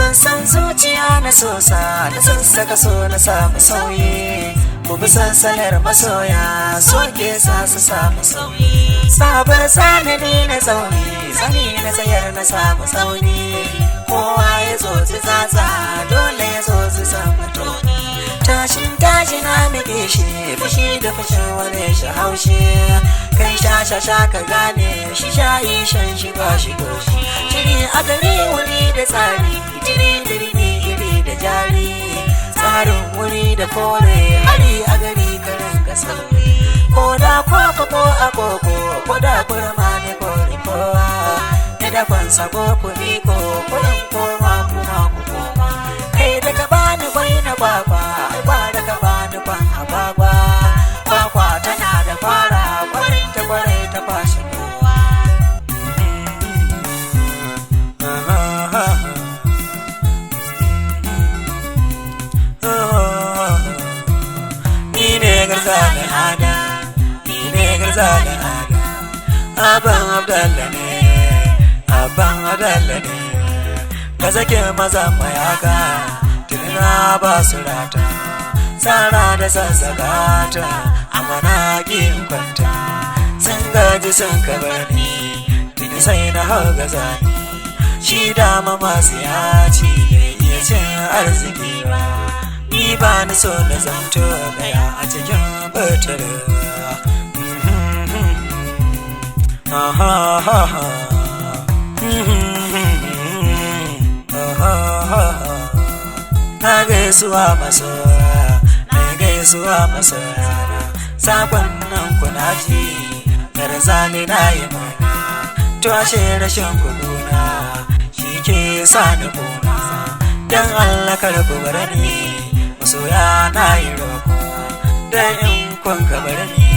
Sassan zuciya na sosa na sassaka so na samu sauyi. Ku bi sassanar masoya soke sa su samu sauyi. Sabar sanani na tsauni sani na tsayar na samu tsauni. Kowa ya tsotsi tsatsa dole ya tsotsi samu toni. Tashin na muke shi fushi da fushin wani shi haushi. Kai sha ka gane shi shayi shan shi ba shi goshi. Jini a gari wuri da tsari, jini da rini iri da jari. Tsarin wuri da kore hari a gari karin ka sauri. Ko da koko ko a koko ko da kurma ne kore kowa. Ne da kwansa ko kuniko ko in koma kuma ku koma. Kai da ka bani kwai na kwakwa ai ba da ka bani kwan ababa. Kwakwa tana da fara kwarai ta kwashe kowa. Ni ne garzalin ada, ni ne garzalin ada. Abban Abdallah ne, abban Abdallah ne. Ka sake maza mayaka, tunina ba su rata. Tsara da sassakata, amana ƙin kwanta. Sun gaji sun kabar ni, tuni sai na hau gaza ni. Shi dama masu yaci bai iya cin arziki ba. Ni ba ni so na zamto gaya a cikin batar. Na gaisuwa masoya, na gaisuwa masoya. Sakon nan kuna ji, garzali na yi mana. To ashe rashin kuduna, shi ke sa ni kuna. Dan Allah kar ku bar ni, masoya na yi roko. Dan in kun ka bar ni,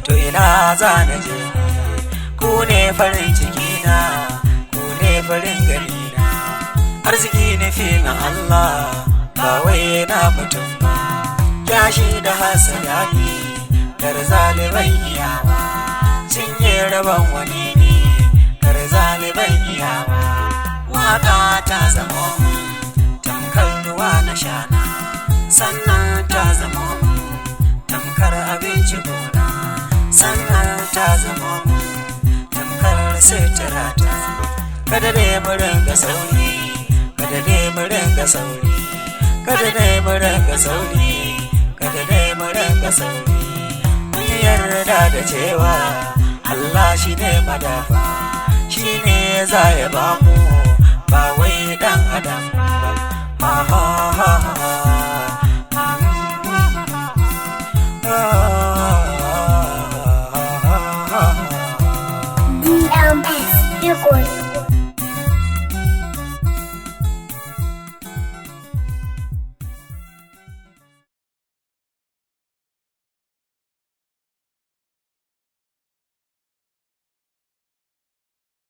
to ina za na je. Ku ne farin ciki na, ku ne farin gani na. Arziki ne filin Allah, ba wai na mutum ba. Kyashi da hasada ne, garzali bai iyawa. Cinye rabon wani ne, garzali bai iyawa. Waka ta zama tamkar ruwa na shana, sannan ta zama tamkar abinci gona, sannan ta zama tamkar suturata. Kada dai mu ringa sauri, kada dai mu ringa sauri, kada dai mu ringa sauri, kada dai mu ringa sauri. Mun yarda da cewa Allah shi ne madafa, shi ne za ya bamu ba wai dan adam ba.